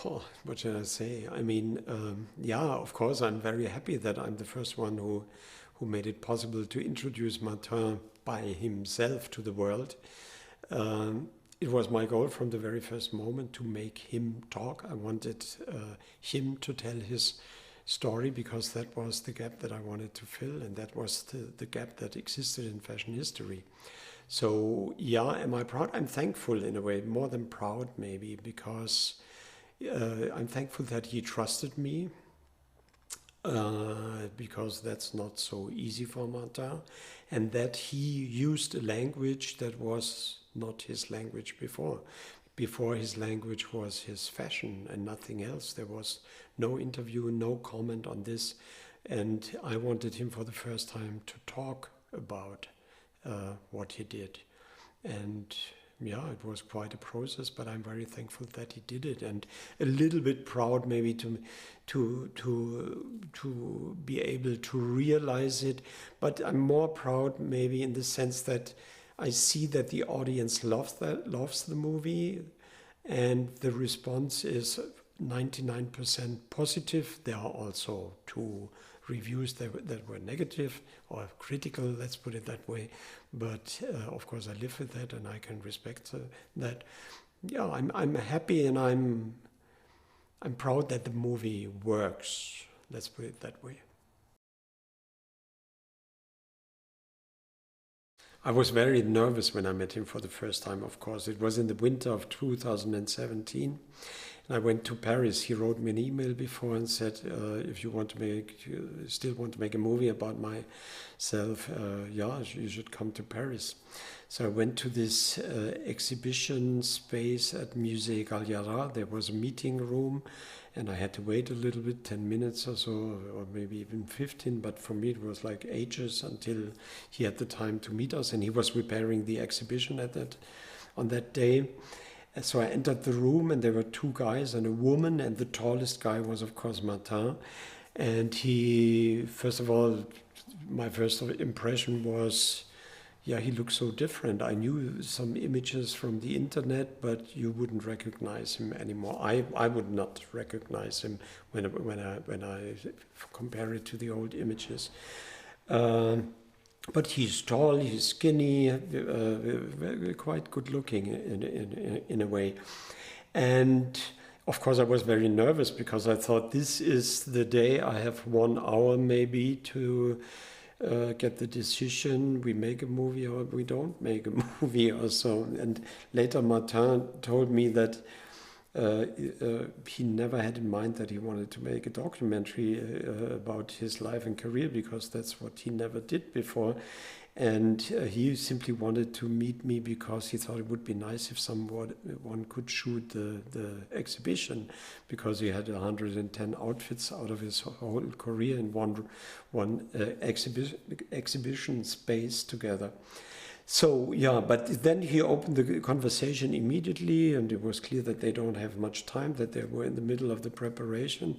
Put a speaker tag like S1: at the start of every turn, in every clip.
S1: Oh, what should I say? I mean, yeah, of course, I'm very happy that I'm the first one who made it possible to introduce Martin by himself to the world. It was my goal from the very first moment to make him talk. I wanted him to tell his story because that was the gap that I wanted to fill, and that was the gap that existed in fashion history. So, yeah, am I proud? I'm thankful in a way, more than proud maybe, because I'm thankful that he trusted me, because that's not so easy for Martin, and that he used a language that was not his language before. Before, his language was his fashion and nothing else. There was no interview, no comment on this, and I wanted him for the first time to talk about what he did. And yeah, it was quite a process, but I'm very thankful that he did it, and a little bit proud maybe to be able to realize it. But I'm more proud maybe in the sense that I see that the audience loves the movie, and the response is 99% positive. There are also two reviews that were negative or critical, let's put it that way. But of course, I live with that, and I can respect that. Yeah, I'm happy, and I'm proud that the movie works. Let's put it that way. I was very nervous when I met him for the first time, of course. It was in the winter of 2017. And I went to Paris. He wrote me an email before and said, if you still want to make a movie about myself, yeah, you should come to Paris. So I went to this exhibition space at Musée Galliera. There was a meeting room, and I had to wait a little bit, 10 minutes or so, or maybe even 15, but for me it was like ages until he had the time to meet us, and he was preparing the exhibition on that day. So I entered the room, and there were two guys and a woman, and the tallest guy was, of course, Martin. And he, first of all, my first impression was, yeah, he looked so different. I knew some images from the internet, but you wouldn't recognize him anymore. I would not recognize him when I compare it to the old images. But he's tall, he's skinny, quite good looking in a way. And of course I was very nervous because I thought this is the day I have 1 hour maybe to get the decision, we make a movie or we don't make a movie or so. And later Martin told me that he never had in mind that he wanted to make a documentary about his life and career, because that's what he never did before. And he simply wanted to meet me because he thought it would be nice if one could shoot the exhibition, because he had 110 outfits out of his whole career in one exhibition space together. So, yeah, but then he opened the conversation immediately, and it was clear that they don't have much time, that they were in the middle of the preparation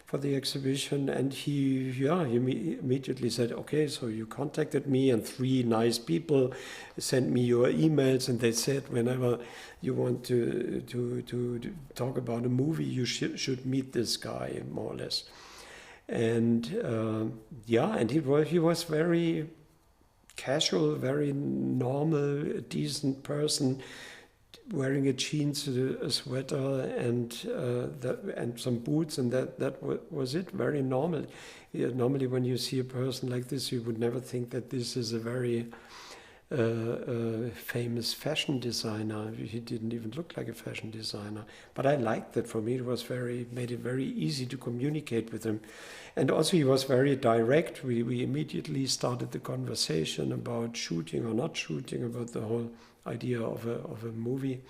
S1: for the exhibition. And he immediately said, okay, so you contacted me, and 3 nice people sent me your emails, and they said, whenever you want to talk about a movie, you should meet this guy, more or less. And and he was very casual, very normal, decent person, wearing a jeans, a sweater, and some boots, and that was it. Very normal. Normally, when you see a person like this, you would never think that this is a very famous fashion designer. He didn't even look like a fashion designer, but I liked that. For me, it was made it very easy to communicate with him. And also he was very direct. We immediately started the conversation about shooting or not shooting, about the whole idea of a movie.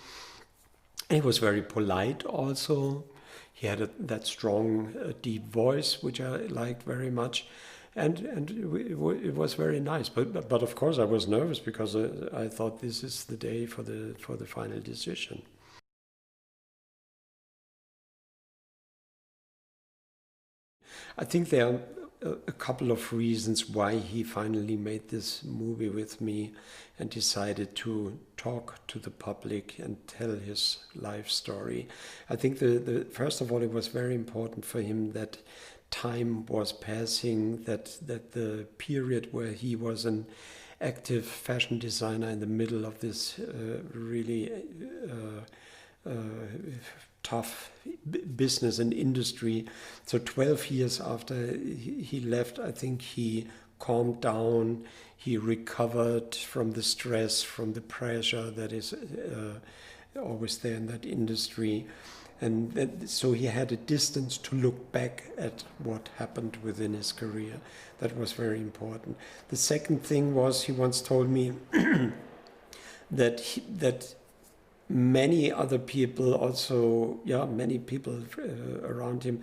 S1: And he was very polite also. He had that strong, deep voice, which I liked very much. And it was very nice. But of course I was nervous, because I thought this is the day for the final decision. I think there are a couple of reasons why he finally made this movie with me and decided to talk to the public and tell his life story. I think the first of all, it was very important for him that time was passing, that the period where he was an active fashion designer in the middle of this really tough business and industry. So 12 years after he left, I think he calmed down, he recovered from the stress, from the pressure that is always there in that industry. And so he had a distance to look back at what happened within his career. That was very important. The second thing was, he once told me that many other people also, many people around him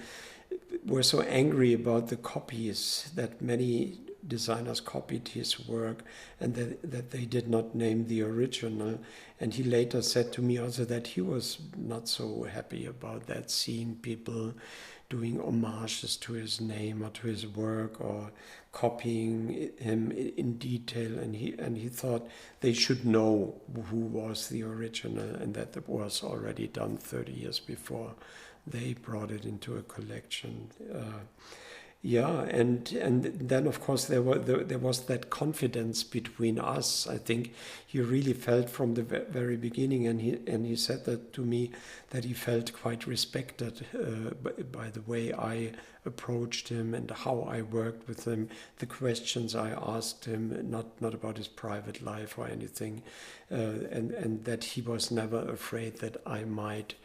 S1: were so angry about the copies, that many designers copied his work and that they did not name the original. And he later said to me also that he was not so happy about that, seeing people doing homages to his name or to his work or copying him in detail, and he thought they should know who was the original, and that was already done 30 years before they brought it into a collection. And then of course there was that confidence between us. I think he really felt from the very beginning, and he said that to me, that he felt quite respected by the way I approached him and how I worked with him, the questions I asked him, not about his private life or anything, and that he was never afraid that I might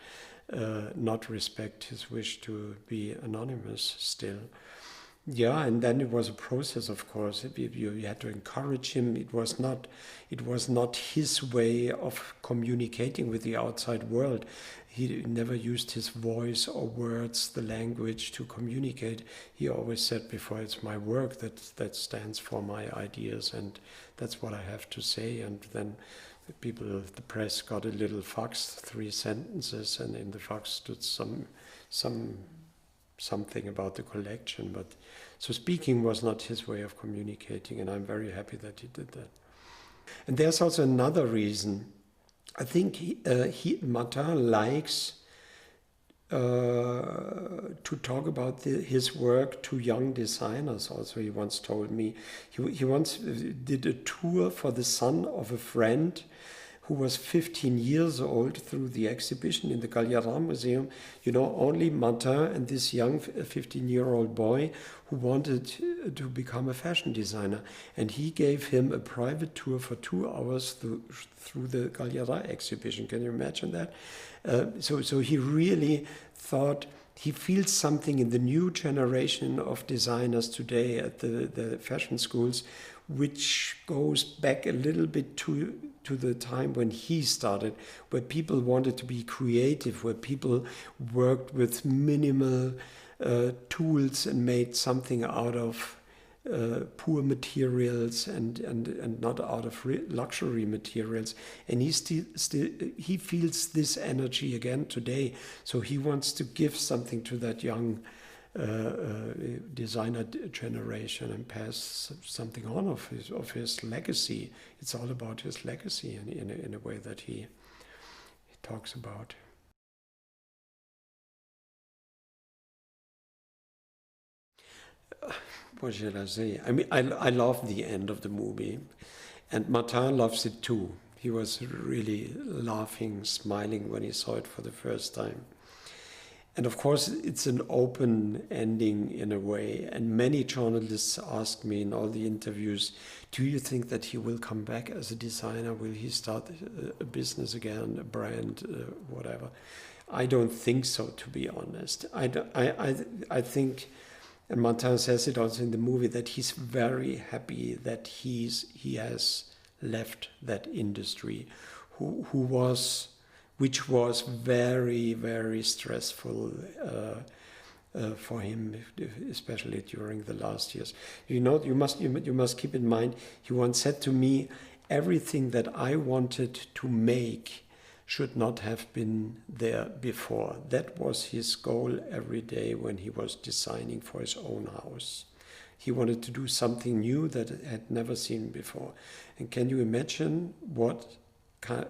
S1: not respect his wish to be anonymous still. Yeah, and then it was a process, of course. You had to encourage him. It was not his way of communicating with the outside world. He never used his voice or words, the language, to communicate. He always said before, it's my work that stands for my ideas, and that's what I have to say. And then the press got a little fax, 3 sentences, and in the fax stood something about the collection, but so speaking was not his way of communicating, and I'm very happy that he did that. And there's also another reason. I think Martin likes to talk about his work to young designers. Also, he once told me he once did a tour for the son of a friend who was 15 years old through the exhibition in the Galliera Museum. Only Martin and this young 15-year-old boy who wanted to become a fashion designer. And he gave him a private tour for 2 hours through the Galliera exhibition. Can you imagine that? So he really thought, he feels something in the new generation of designers today at the fashion schools, which goes back a little bit to the time when he started, where people wanted to be creative, where people worked with minimal tools and made something out of poor materials and not out of luxury materials. And he feels this energy again today. So he wants to give something to that young designer generation and pass something on of his legacy. It's all about his legacy in a way that he talks about. What shall I say? I mean, I love the end of the movie, and Martin loves it too. He was really laughing, smiling when he saw it for the first time. And of course, it's an open ending in a way. And many journalists asked me in all the interviews, do you think that he will come back as a designer? Will he start a business again, a brand, whatever? I don't think so, to be honest. I think, and Martin says it also in the movie, that he's very happy that he has left that industry, which was very, very stressful for him, especially during the last years. You must keep in mind, he once said to me, everything that I wanted to make should not have been there before. That was his goal every day when he was designing for his own house. He wanted to do something new that it had never seen before. And can you imagine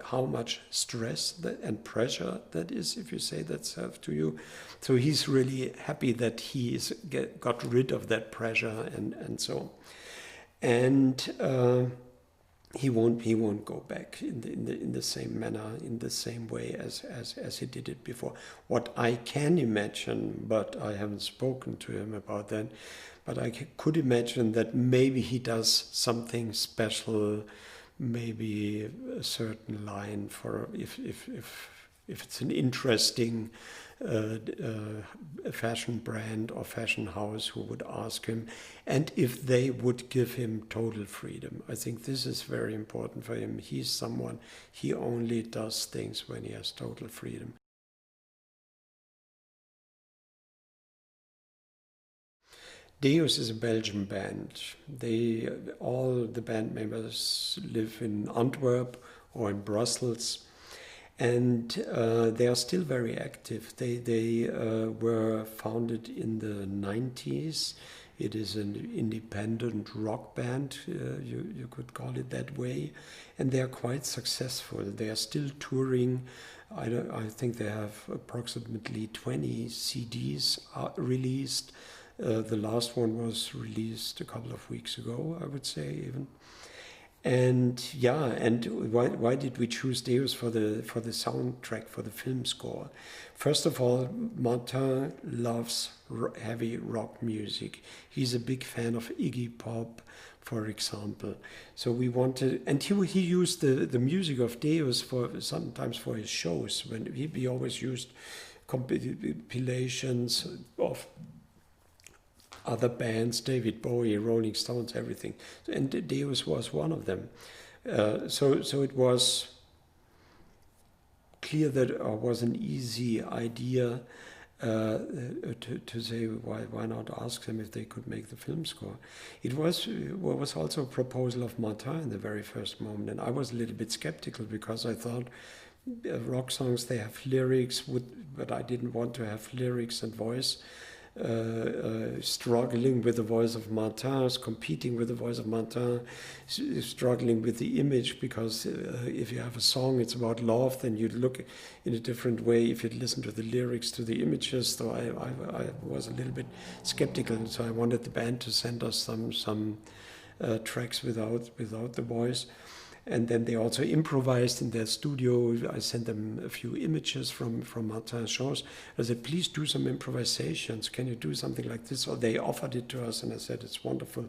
S1: how much stress and pressure that is if you say that stuff to you? So he's really happy that he got rid of that pressure and so on. And he won't go back in the same manner, in the same way as he did it before. What I can imagine, but I haven't spoken to him about that, but I could imagine that maybe he does something special, maybe a certain line for if it's an interesting fashion brand or fashion house who would ask him, and if they would give him total freedom. I think this is very important for him. He's someone, he only does things when he has total freedom. Deus is a Belgian band. All the band members live in Antwerp or in Brussels, and they are still very active. They were founded in the 90s. It is an independent rock band, you could call it that way, and they are quite successful. They are still touring. I think they have approximately 20 CDs released. The last one was released a couple of weeks ago, I would say even. And yeah, and why did we choose Deus for the soundtrack, for the film score? First of all, Martin loves heavy rock music. He's a big fan of Iggy Pop, for example. So we wanted, and he used the music of Deus sometimes for his shows. When he always used compilations of other bands, David Bowie, Rolling Stones, everything. And Deus was one of them. So it was clear that it was an easy idea to say, why not ask them if they could make the film score. It was also a proposal of Martin in the very first moment, and I was a little bit skeptical because I thought rock songs, they have lyrics, but I didn't want to have lyrics and voice struggling with the voice of Martin, competing with the voice of Martin, struggling with the image, because if you have a song, it's about love, then you'd look in a different way if you'd listen to the lyrics, to the images. So I was a little bit skeptical, so I wanted the band to send us some tracks without the voice. And then they also improvised in their studio. I sent them a few images from Martin's shows. I said, please do some improvisations. Can you do something like this? Or they offered it to us, and I said, it's wonderful.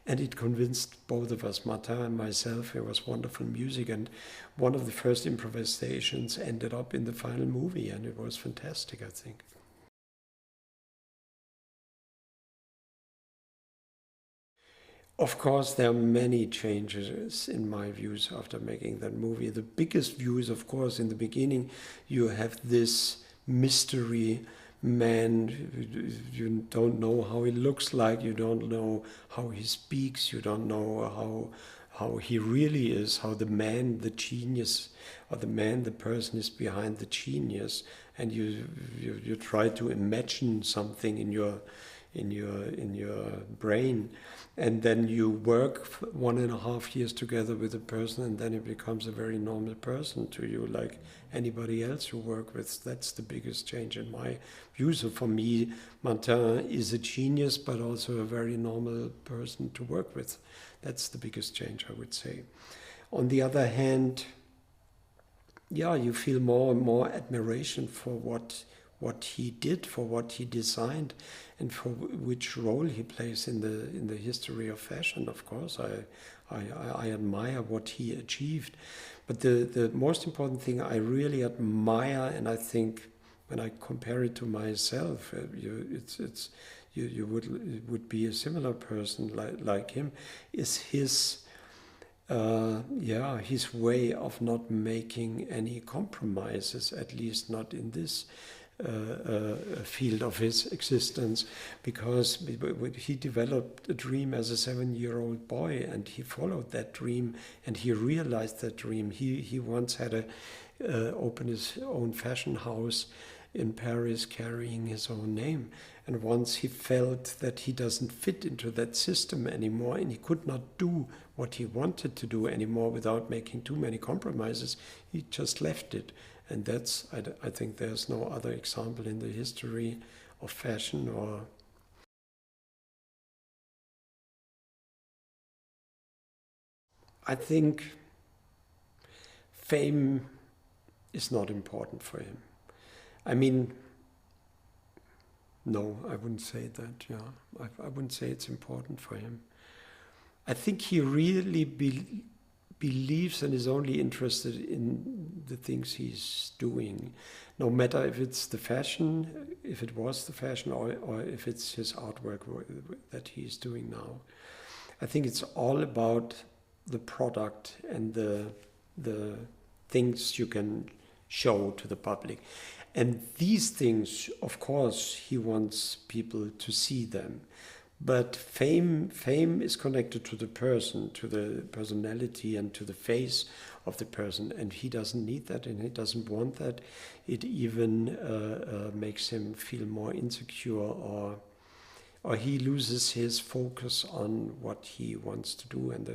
S1: And it convinced both of us, Martin and myself. It was wonderful music. And one of the first improvisations ended up in the final movie, and it was fantastic, I think. Of course, there are many changes in my views after making that movie. The biggest views, of course, in the beginning, you have this mystery man. You don't know how he looks like. You don't know how he speaks. You don't know how he really is, how the man, the genius, or the person is behind the genius. And you try to imagine something in your brain, and then you work 1.5 years together with a person, and then it becomes a very normal person to you, like anybody else you work with. That's the biggest change in my view. So for me, Martin is a genius, but also a very normal person to work with. That's the biggest change, I would say. On the other hand, yeah, you feel more and more admiration for what he did, for what he designed, and for which role he plays in the history of fashion. Of course, I admire what he achieved. But the most important thing I really admire, and I think when I compare it to myself, you would be a similar person like him, is his way of not making any compromises, at least not in this field of his existence, because he developed a dream as a 7-year-old boy, and he followed that dream, and he realized that dream. He once had opened his own fashion house in Paris carrying his own name. And once he felt that he doesn't fit into that system anymore and he could not do what he wanted to do anymore without making too many compromises, he just left it. And that's, I think there's no other example in the history of fashion or... I think fame is not important for him. I mean, no, I wouldn't say that, yeah. I wouldn't say it's important for him. I think he really believes and is only interested in the things he's doing, no matter if it's the fashion, if it was the fashion, or if it's his artwork that he's doing now. I think it's all about the product and the things you can show to the public. And these things, of course, he wants people to see them. But fame is connected to the person, to the personality and to the face of the person. And he doesn't need that and he doesn't want that. It even makes him feel more insecure, or he loses his focus on what he wants to do. And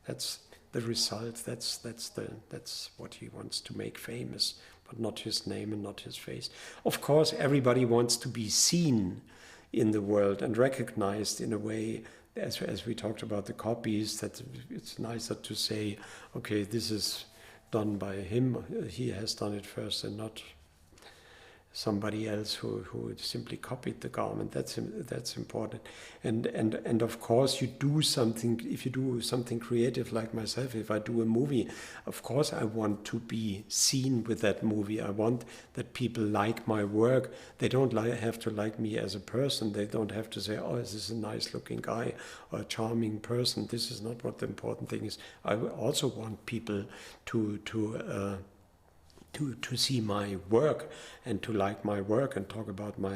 S1: that's the result. That's what he wants to make famous, but not his name and not his face. Of course, everybody wants to be seen in the world and recognized in a way, as we talked about the copies, that it's nicer to say, okay, this is done by him, he has done it first, and not somebody else who simply copied the garment. That's important. And of course you do something, if you do something creative like myself, if I do a movie, of course I want to be seen with that movie. I want that people like my work. They don't have to like me as a person. They don't have to say, oh, this is a nice looking guy or a charming person. This is not what the important thing is. I also want people to see my work and to like my work and talk about my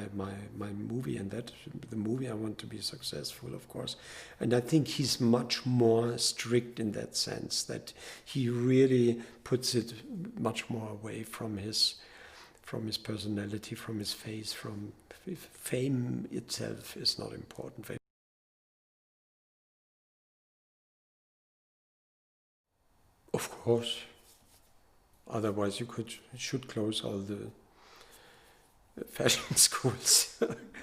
S1: movie, and that the movie I want to be successful, of course. And I think he's much more strict in that sense, that he really puts it much more away from his personality, from his face, from fame itself is not important. Of course. Otherwise, you should close all the fashion schools.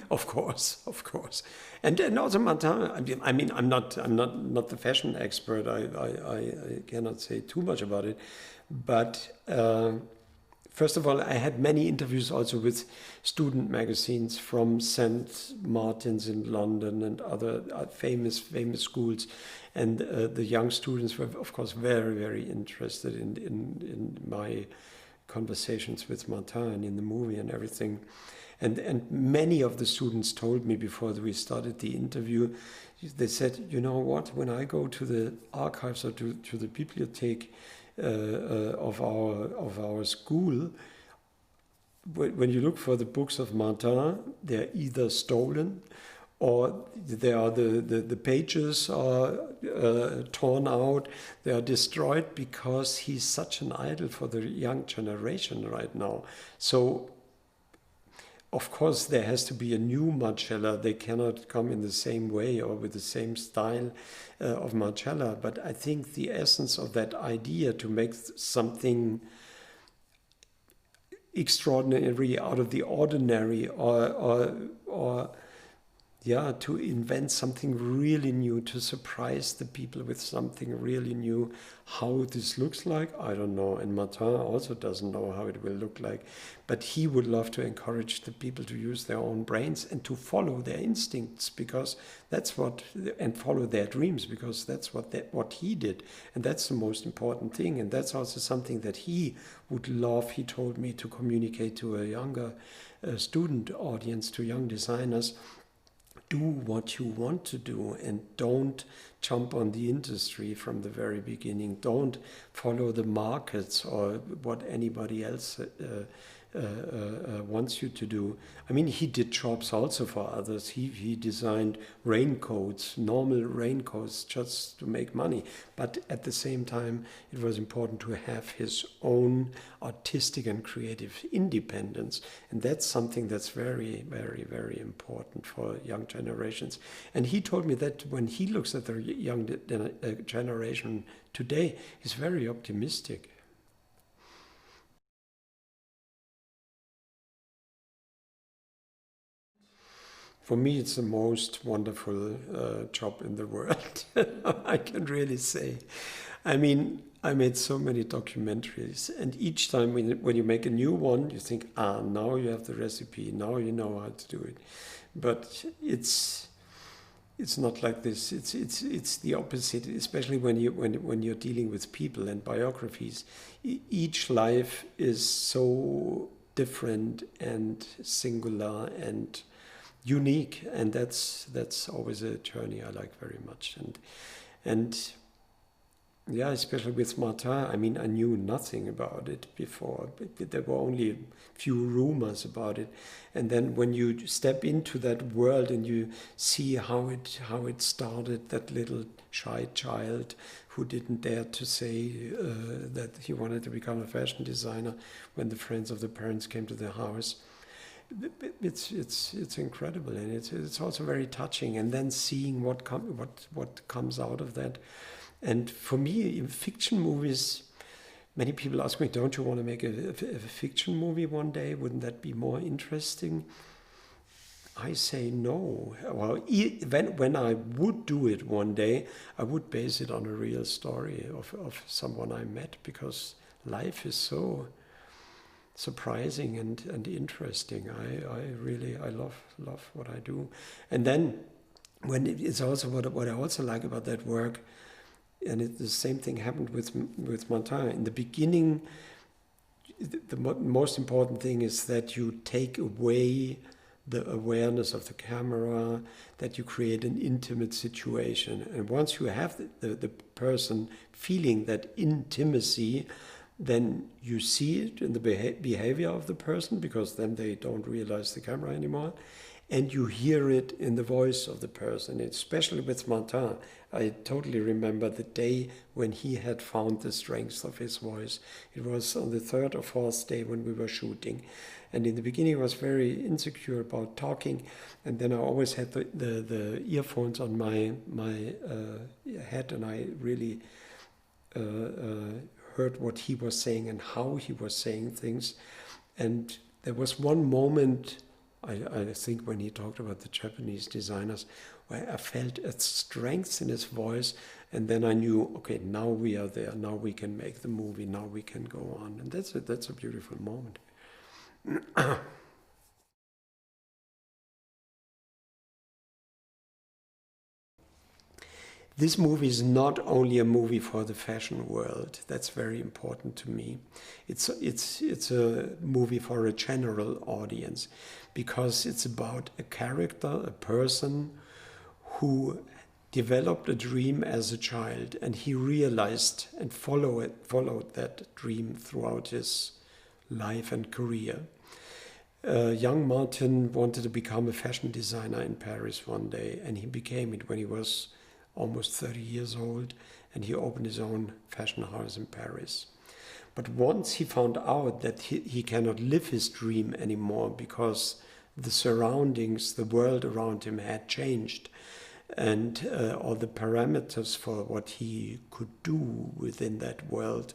S1: Of course. And also Martin. I mean, I'm not the fashion expert. I cannot say too much about it. But first of all, I had many interviews also with student magazines from St. Martin's in London and other famous schools. And the young students were, of course, very, very interested in my conversations with Martin and in the movie and everything. And many of the students told me before we started the interview, they said, you know what, when I go to the archives or to the bibliothèque of our school, when you look for the books of Martin, they're either stolen, or the pages are torn out, they are destroyed, because he's such an idol for the young generation right now. So, of course, there has to be a new Margiela. They cannot come in the same way or with the same style of Margiela. But I think the essence of that idea to make something extraordinary out of the ordinary, or to invent something really new, to surprise the people with something really new. How this looks like, I don't know. And Martin also doesn't know how it will look like. But he would love to encourage the people to use their own brains and to follow their instincts, because that's what, and follow their dreams, because that's what he did. And that's the most important thing. And that's also something that he would love, he told me, to communicate to a younger student audience, to young designers, do what you want to do and don't jump on the industry from the very beginning. Don't follow the markets or what anybody else wants you to do. I mean, he did jobs also for others. He designed raincoats, normal raincoats, just to make money. But at the same time, it was important to have his own artistic and creative independence. And that's something that's very, very, very important for young generations. And he told me that when he looks at the young generation today, he's very optimistic. For me, it's the most wonderful job in the world. I can really say. I mean, I made so many documentaries, and each time when you make a new one, you think, now you have the recipe, now you know how to do it. But it's not like this. It's the opposite, especially when you're dealing with people and biographies. Each life is so different and singular and unique, and that's always a journey I like very much. And yeah, especially with Martin, I mean, I knew nothing about it before. There were only a few rumors about it, and then when you step into that world and you see how it started, that little shy child who didn't dare to say that he wanted to become a fashion designer when the friends of the parents came to the house. It's incredible, and it's also very touching. And then seeing what comes out of that. And for me, in fiction movies, many people ask me, "Don't you want to make a fiction movie one day? Wouldn't that be more interesting?" I say no. Well, when I would do it one day, I would base it on a real story of someone I met, because life is so surprising and interesting. I love what I do. And then when it's also what I also like about that work, and the same thing happened with Martin. In the beginning, the most important thing is that you take away the awareness of the camera, that you create an intimate situation. And once you have the person feeling that intimacy, then you see it in the behavior of the person, because then they don't realize the camera anymore. And you hear it in the voice of the person, especially with Martin. I totally remember the day when he had found the strength of his voice. It was on the third or fourth day when we were shooting. And in the beginning, I was very insecure about talking. And then I always had the earphones on my head, and I really heard what he was saying and how he was saying things. And there was one moment, I think, when he talked about the Japanese designers, where I felt a strength in his voice, and then I knew, okay, now we are there, now we can make the movie, now we can go on. And that's a beautiful moment. This movie is not only a movie for the fashion world. That's very important to me. It's a movie for a general audience, because it's about a character, a person who developed a dream as a child, and he realized and followed that dream throughout his life and career. Young Martin wanted to become a fashion designer in Paris one day, and he became it when he was almost 30 years old, and he opened his own fashion house in Paris. But once he found out that he cannot live his dream anymore, because the surroundings, the world around him had changed, and all the parameters for what he could do within that world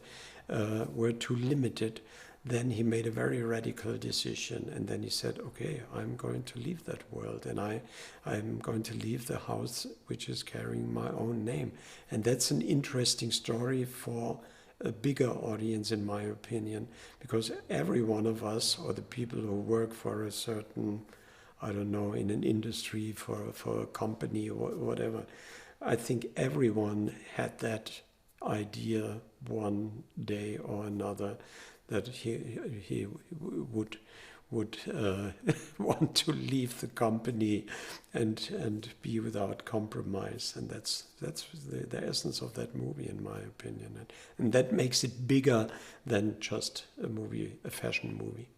S1: were too limited, then he made a very radical decision. And then he said, okay, I'm going to leave that world, and I'm going to leave the house which is carrying my own name. And that's an interesting story for a bigger audience, in my opinion, because every one of us, or the people who work for a certain, I don't know, in an industry, for a company or whatever, I think everyone had that idea one day or another, that he would want to leave the company and be without compromise. And that's the essence of that movie, in my opinion. And that makes it bigger than just a fashion movie.